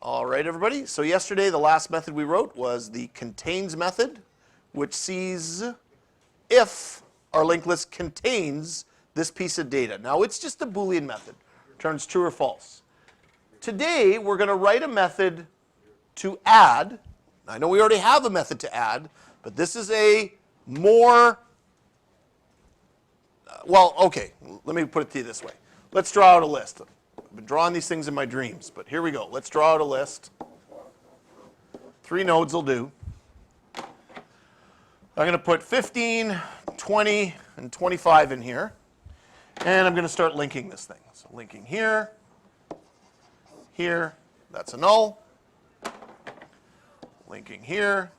All right, everybody. So yesterday, the last method we wrote was the contains method, which sees if our linked list contains this piece of data. Now, it's just a Boolean method. Returns true or false. Today, we're going to write a method to add. I know we already have a method to add, but this is a more, well, okay, let me put it to you this way. Let's draw out a list. I've been drawing these things in my dreams, but here we go. Let's draw out a list. 3 nodes will do. I'm going to put 15, 20, and 25 in here. And I'm going to start linking this thing. So linking here, here, that's a null. Linking here,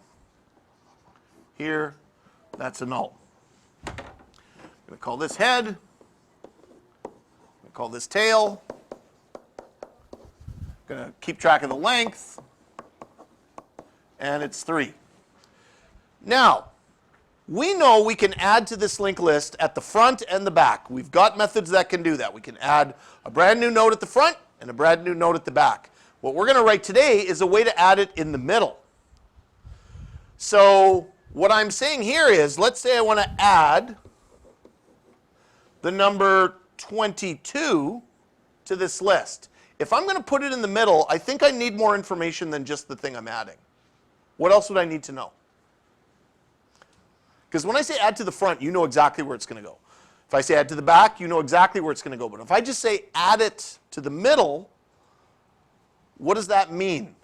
here, that's a null. I'm going to call this head. I'm going to call this tail. Going to keep track of the length, and it's 3. Now, we know we can add to this linked list at the front and the back. We've got methods that can do that. We can add a brand new node at the front and a brand new node at the back. What we're going to write today is a way to add it in the middle. So what I'm saying here is, let's say I want to add the number 22 to this list. If I'm going to put it in the middle, I think I need more information than just the thing I'm adding. What else would I need to know? Because when I say add to the front, you know exactly where it's going to go. If I say add to the back, you know exactly where it's going to go. But if I just say add it to the middle, what does that mean?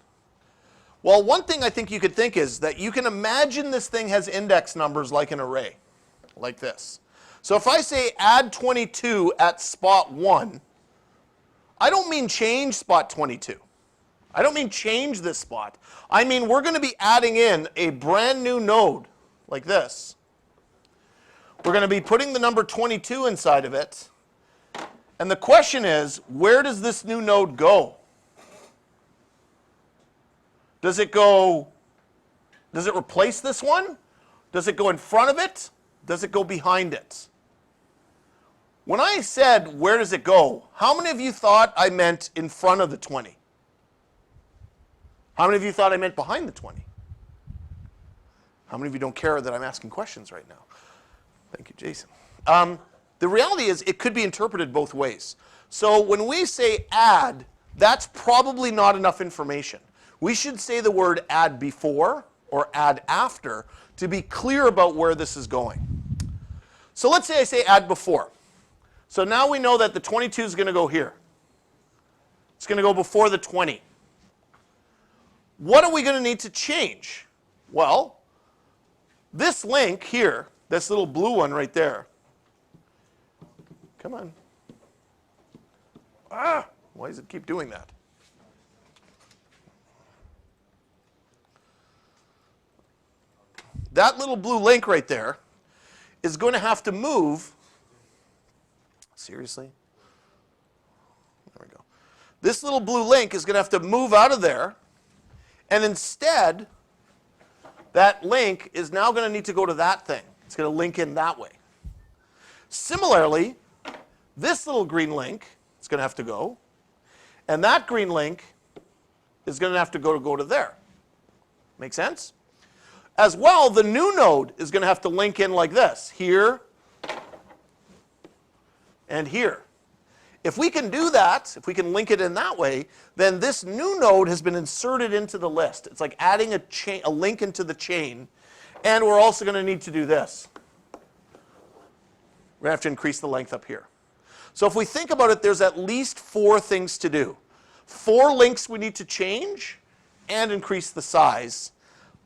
Well, one thing I think you could think is that you can imagine this thing has index numbers like an array, like this. So if I say add 22 at spot 1, I don't mean change spot 22. I don't mean change this spot. I mean we're going to be adding in a brand new node like this. We're going to be putting the number 22 inside of it. And the question is, where does this new node go? Does it replace this one? Does it go in front of it? Does it go behind it? When I said, where does it go, how many of you thought I meant in front of the 20? How many of you thought I meant behind the 20? How many of you don't care that I'm asking questions right now? Thank you, Jason. The reality is it could be interpreted both ways. So when we say add, that's probably not enough information. We should say the word add before or add after to be clear about where this is going. So let's say I say add before. So now we know that the 22 is going to go here. It's going to go before the 20. What are we going to need to change? Well, this link here, this little blue one right there. Come on. Why does it keep doing that? That little blue link right there is going to have to move. Seriously? There we go. This little blue link is going to have to move out of there, and instead, that link is now going to need to go to that thing. It's going to link in that way. Similarly, this little green link is going to have to go, and that green link is going to have to go to there. Make sense? As well, the new node is going to have to link in like this, here and here. If we can do that, if we can link it in that way, then this new node has been inserted into the list. It's like adding a link into the chain. And we're also going to need to do this. We're going to have to increase the length up here. So if we think about it, there's at least 4 things to do. 4 links we need to change and increase the size.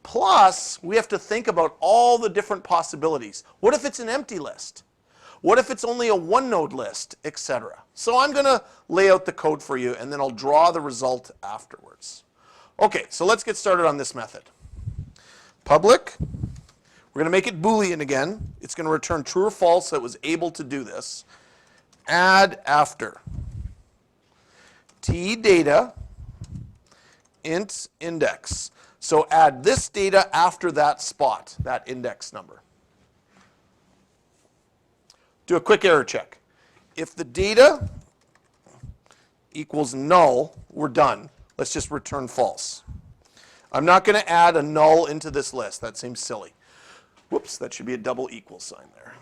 Plus, we have to think about all the different possibilities. What if it's an empty list? What if it's only a 1-node list, etc.? So I'm going to lay out the code for you, and then I'll draw the result afterwards. OK, so let's get started on this method. Public. We're going to make it Boolean again. It's going to return true or false, so it was able to do this. Add after. T data int index. So add this data after that spot, that index number. Do a quick error check. If the data equals null, we're done. let's just return false. I'm not going to add a null into this list. That seems silly. Whoops, that should be a double equal sign there.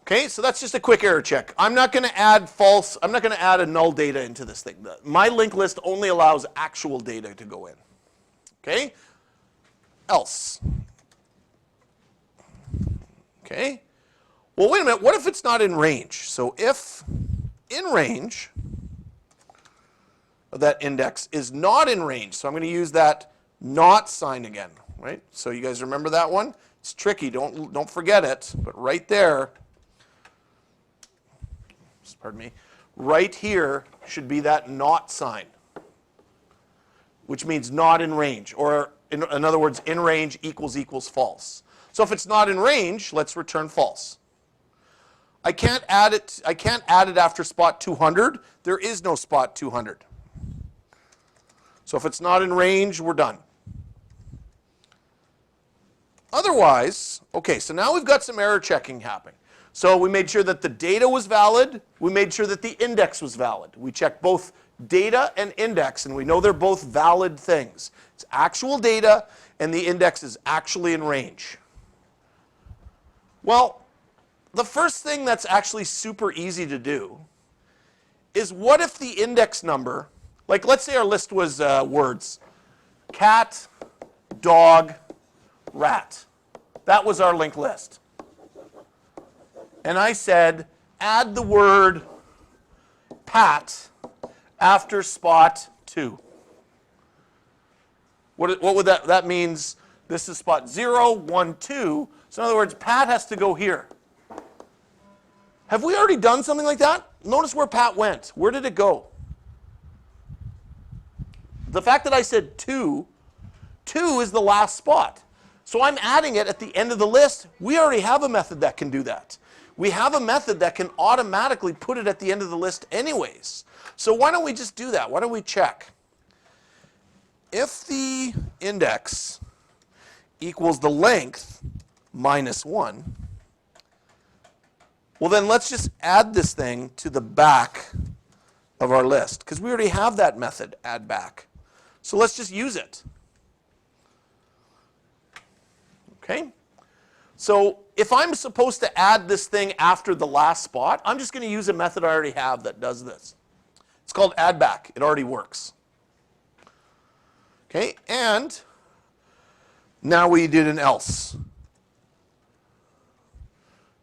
Okay, so that's just a quick error check. I'm not going to add false, I'm not going to add a null data into this thing. My linked list only allows actual data to go in. Okay, else. Okay, well, wait a minute, what if it's not in range? So if in range of that index is not in range, so I'm going to use that not sign again, right? So you guys remember that one? It's tricky, don't forget it, but right there, pardon me, right here should be that not sign, which means not in range, or in other words, in range equals false. So if it's not in range, let's return false. I can't add it after spot 200. There is no spot 200. So if it's not in range, we're done. Otherwise, okay, so now we've got some error checking happening. So we made sure that the data was valid. We made sure that the index was valid. We checked both data and index, and we know they're both valid things. It's actual data, and the index is actually in range. Well, the first thing that's actually super easy to do is what if the index number, like let's say our list was words, cat, dog, rat. That was our linked list. And I said, add the word Pat after spot 2. What would that means? This is spot 0, 1, 2. So in other words, Pat has to go here. Have we already done something like that? Notice where Pat went. Where did it go? The fact that I said 2 is the last spot. So I'm adding it at the end of the list. We already have a method that can do that. We have a method that can automatically put it at the end of the list anyways. So why don't we just do that? Why don't we check? If the index equals the length minus 1, well then let's just add this thing to the back of our list, because we already have that method, add back. So let's just use it. Okay? So if I'm supposed to add this thing after the last spot, I'm just going to use a method I already have that does this. It's called add back. It already works. Okay, and now we did an else.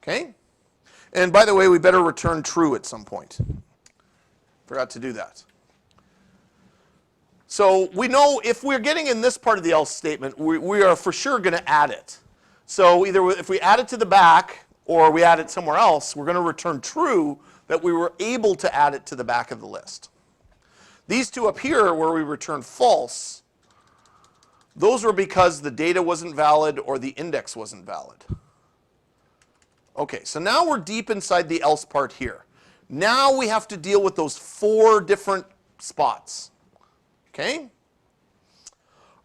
Okay? And by the way, we better return true at some point. Forgot to do that. So we know if we're getting in this part of the else statement, we are for sure going to add it. So either if we add it to the back or we add it somewhere else, we're going to return true that we were able to add it to the back of the list. These two up here where we return false, those were because the data wasn't valid or the index wasn't valid. Okay, so now we're deep inside the else part here. Now we have to deal with those 4 different spots. Okay?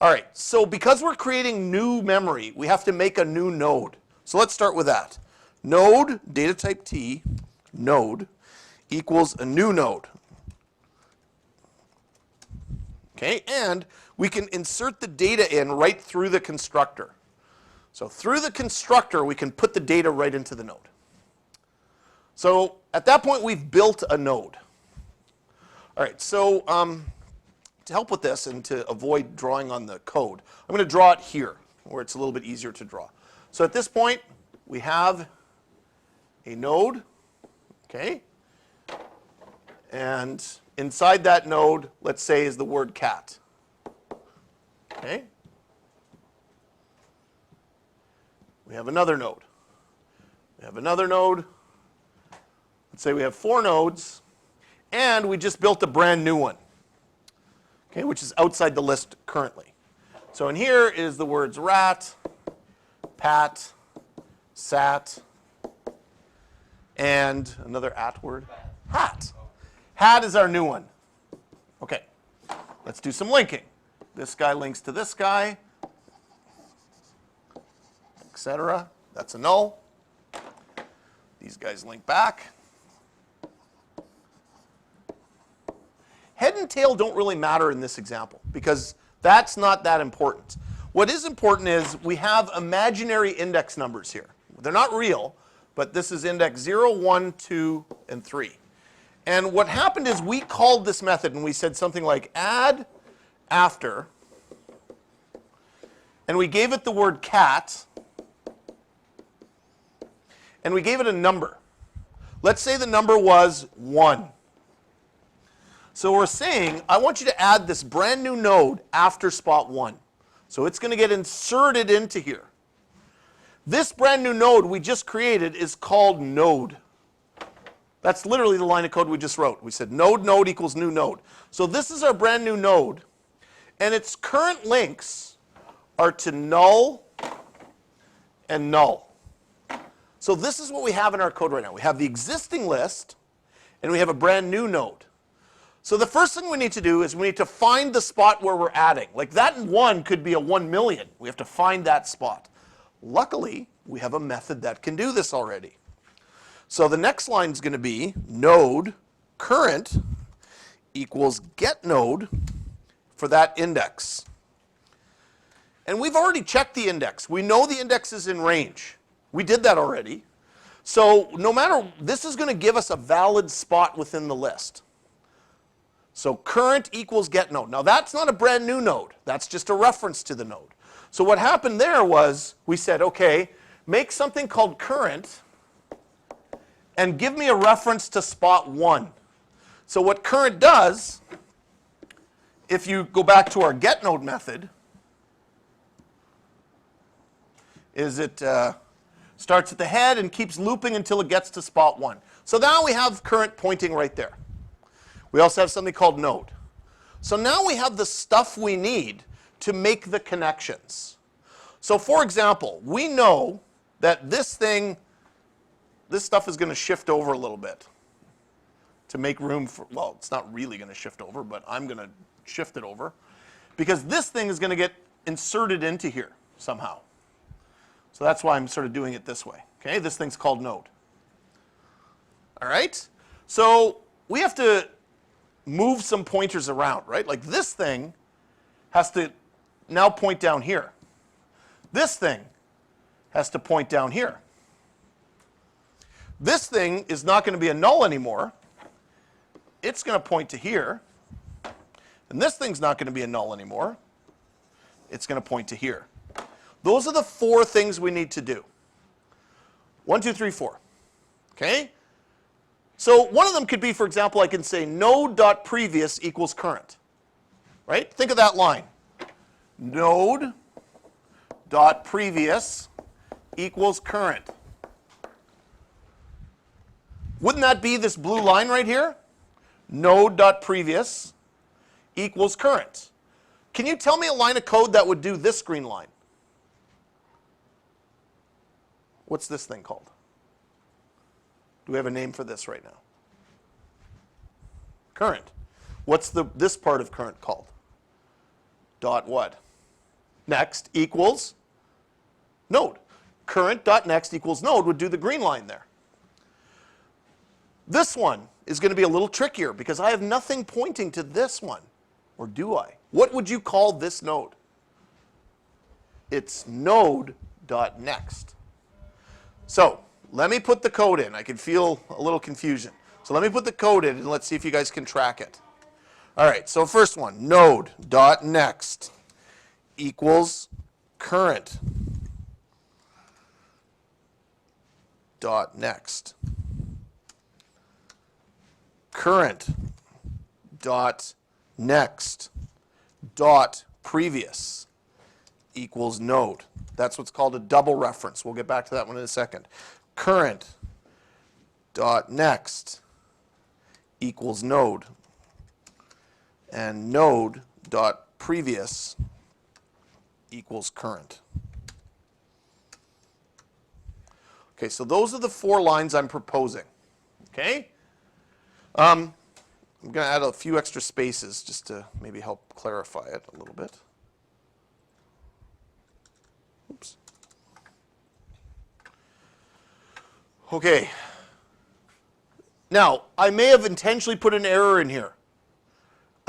All right, so because we're creating new memory, we have to make a new node. So let's start with that. Node, data type T, node, equals a new node. Okay, and we can insert the data in right through the constructor. So through the constructor, we can put the data right into the node. So at that point, we've built a node. All right, so to help with this and to avoid drawing on the code, I'm going to draw it here where it's a little bit easier to draw. So at this point, we have a node, okay? And inside that node, let's say, is the word cat, okay? We have another node. We have another node. Let's say we have 4 nodes, and we just built a brand new one, okay, which is outside the list currently. So in here is the words rat, pat, sat, and another at word, hat. Hat is our new one. Okay, let's do some linking. This guy links to this guy, etc. That's a null. These guys link back. Head and tail don't really matter in this example because that's not that important. What is important is we have imaginary index numbers here. They're not real, but this is index 0, 1, 2, and 3. And what happened is we called this method and we said something like add after, and we gave it the word cat, and we gave it a number. Let's say the number was 1. So we're saying, I want you to add this brand new node after spot 1. So it's going to get inserted into here. This brand new node we just created is called node. That's literally the line of code we just wrote. We said node node equals new node. So this is our brand new node, and its current links are to null and null. So this is what we have in our code right now. We have the existing list, and we have a brand new node. So the first thing we need to do is we need to find the spot where we're adding. Like that 1 could be a 1 million. We have to find that spot. Luckily, we have a method that can do this already. So the next line is going to be node current equals get node for that index. And we've already checked the index. We know the index is in range. We did that already. So no matter, this is going to give us a valid spot within the list. So current equals get node. Now that's not a brand new node. That's just a reference to the node. So what happened there was we said, okay, make something called current and give me a reference to spot 1. So what current does, if you go back to our get node method, is it starts at the head and keeps looping until it gets to spot 1. So now we have current pointing right there. We also have something called node. So now we have the stuff we need to make the connections. So for example, we know that this stuff is going to shift over a little bit to make room for, well, it's not really going to shift over, but I'm going to shift it over because this thing is going to get inserted into here somehow. So that's why I'm sort of doing it this way. Okay, this thing's called node. All right, so we have to move some pointers around, right? Like this thing has to now point down here. This thing has to point down here. This thing is not going to be a null anymore. It's going to point to here. And this thing's not going to be a null anymore. It's going to point to here. Those are the 4 things we need to do. 1, 2, 3, 4. Okay? So one of them could be, for example, I can say node.previous equals current. Right? Think of that line. Node.previous equals current. Wouldn't that be this blue line right here? Node.previous equals current. Can you tell me a line of code that would do this green line? What's this thing called? Do we have a name for this right now? Current. What's this part of current called? Dot what? Next equals node. Current dot next equals node would do the green line there. This one is going to be a little trickier because I have nothing pointing to this one. Or do I? What would you call this node? It's node.next. So let me put the code in. I can feel a little confusion. So let me put the code in and let's see if you guys can track it. All right, so first one, node.next equals current dot next. Current dot next dot previous equals node. That's what's called a double reference. We'll get back to that one in a second. Current dot next equals node, and node dot previous equals current. Okay, so those are the 4 lines I'm proposing. Okay? I'm going to add a few extra spaces just to maybe help clarify it a little bit. Oops. Okay. Now, I may have intentionally put an error in here.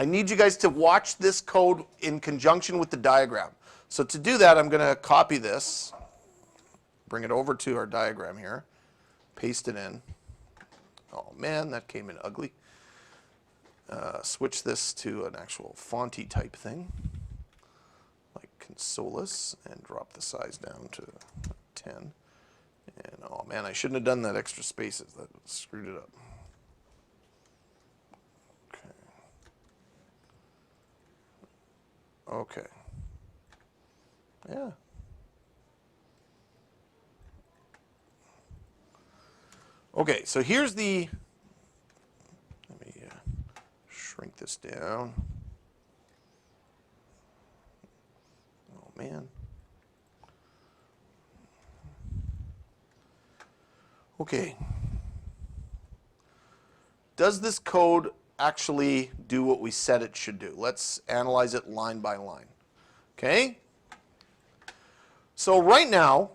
I need you guys to watch this code in conjunction with the diagram. So to do that, I'm going to copy this, bring it over to our diagram here, paste it in. Oh man, that came in ugly. Switch this to an actual fonty type thing, like Consolus, and drop the size down to 10. And oh man, I shouldn't have done that extra spaces. That screwed it up. Okay. Yeah. Okay, so here's the, let me shrink this down. Oh man. Okay. Does this code actually do what we said it should do? Let's analyze it line by line. Okay? So right now,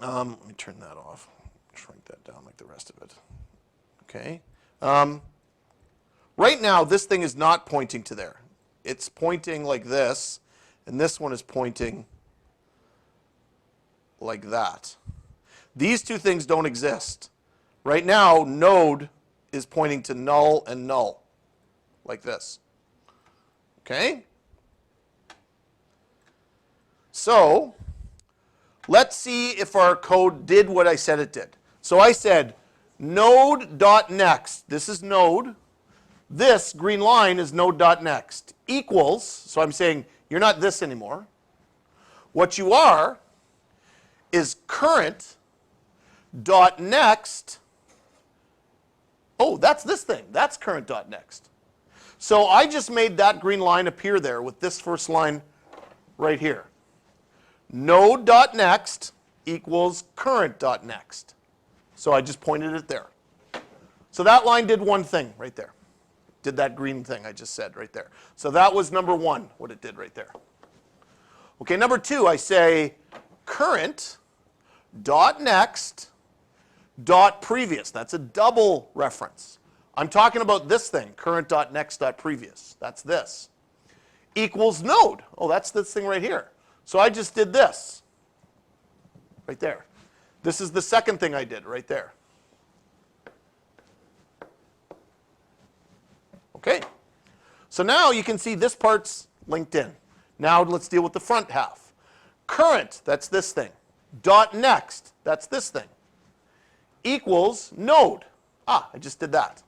let me turn that off. Shrink that down like the rest of it. Okay? Right now, this thing is not pointing to there. It's pointing like this, and this one is pointing like that. These two things don't exist. Right now, node is pointing to null and null, like this. Okay? So, let's see if our code did what I said it did. So I said node.next, this is node, this green line is node.next, equals, so I'm saying you're not this anymore. What you are is current.next. Oh, that's this thing. That's current.next. So I just made that green line appear there with this first line right here. Node.next equals current.next. So I just pointed it there. So that line did one thing right there. Did that green thing I just said right there. So that was number one, what it did right there. Okay, number two, I say current.next.previous. That's a double reference. I'm talking about this thing, current.next.previous. That's this. Equals node. Oh, that's this thing right here. So I just did this right there. This is the second thing I did right there. Okay. So now you can see this part's linked in. Now let's deal with the front half. Current, that's this thing. Dot next, that's this thing. Equals node. Ah, I just did that.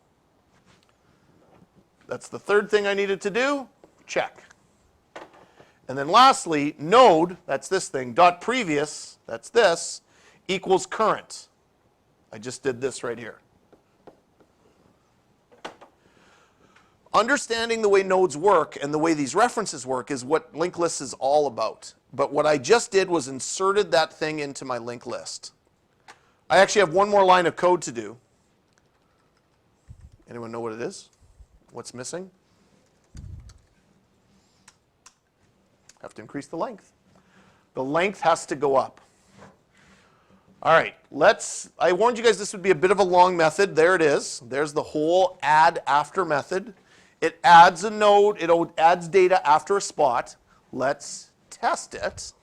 That's the third thing I needed to do. Check. And then lastly, node, that's this thing, dot previous, that's this, equals current. I just did this right here. Understanding the way nodes work and the way these references work is what linked list is all about. But what I just did was inserted that thing into my linked list. I actually have one more line of code to do. Anyone know what it is? What's missing? Have to increase the length. The length has to go up. All right, I warned you guys this would be a bit of a long method. There it is. There's the whole add after method. It adds a node, it adds data after a spot. Let's test it.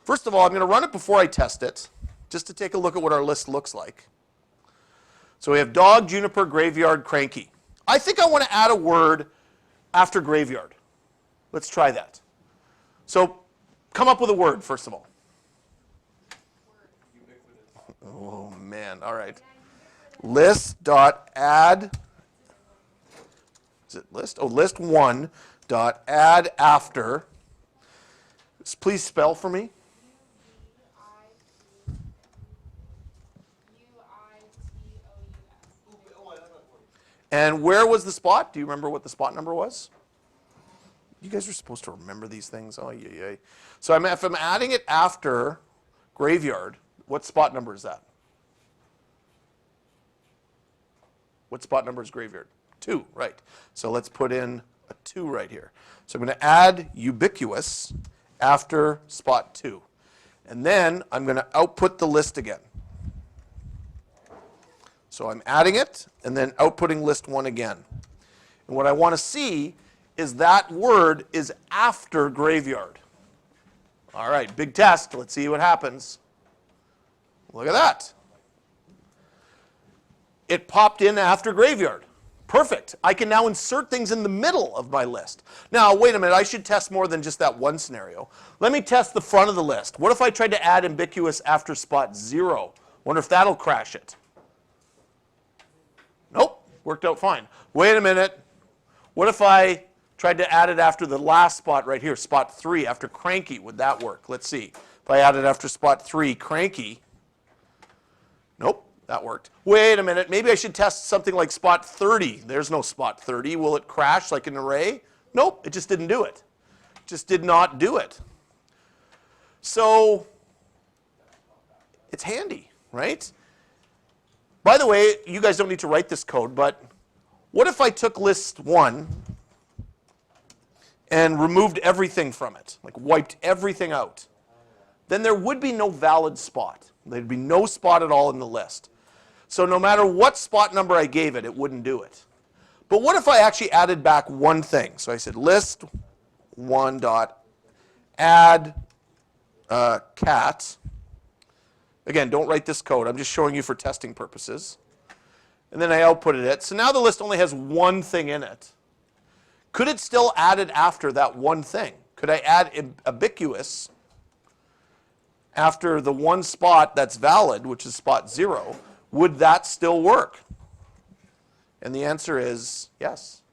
First of all, I'm going to run it before I test it, just to take a look at what our list looks like. So we have dog, juniper, graveyard, cranky. I think I want to add a word after graveyard. Let's try that. So come up with a word, first of all. Oh, man. All right. List.add. Is it list? Oh, list1.add after. Please spell for me. And where was the spot? Do you remember what the spot number was? You guys are supposed to remember these things. Oh, yeah, yeah. So if I'm adding it after graveyard, what spot number is that? What spot number is graveyard? 2, right. So let's put in a 2 right here. So I'm going to add ubiquitous after spot 2. And then I'm going to output the list again. So I'm adding it and then outputting list 1 again. And And what I want to see is that word is after graveyard. All right, big test. Let's see what happens. Look at that. It popped in after graveyard. Perfect. I can now insert things in the middle of my list. Now, wait a minute. I should test more than just that one scenario. Let me test the front of the list. What if I tried to add ambiguous after spot 0? Wonder if that'll crash it. Nope. Worked out fine. Wait a minute. What if I tried to add it after the last spot right here, spot 3, after cranky? Would that work? Let's see. If I add it after spot 3, cranky. Nope. That worked. Wait a minute. Maybe I should test something like spot 30. There's no spot 30. Will it crash like an array? Nope. It just didn't do it. Just did not do it. So it's handy, right? By the way, you guys don't need to write this code, but what if I took list 1 and removed everything from it, like wiped everything out? Then there would be no valid spot. There'd be no spot at all in the list. So no matter what spot number I gave it, it wouldn't do it. But what if I actually added back one thing? So I said list 1 dot add cat. Again, don't write this code. I'm just showing you for testing purposes. And then I outputted it. So now the list only has one thing in it. Could it still add it after that one thing? Could I add ambiguous after the one spot that's valid, which is spot 0? Would that still work? And the answer is yes.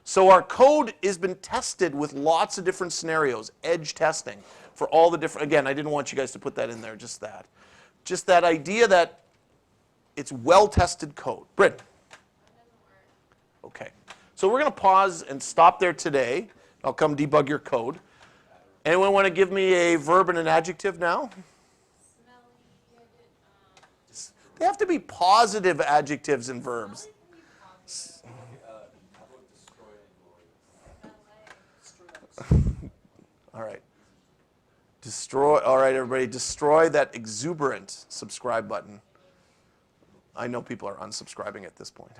So our code has been tested with lots of different scenarios, edge testing, for all the different, again, I didn't want you guys to put that in there, just that. Just that idea that it's well-tested code. Bryn? Okay. So we're going to pause and stop there today. I'll come debug your code. Anyone want to give me a verb and an adjective now? They have to be positive adjectives and verbs. All right. Destroy, all right, everybody, destroy that exuberant subscribe button. I know people are unsubscribing at this point.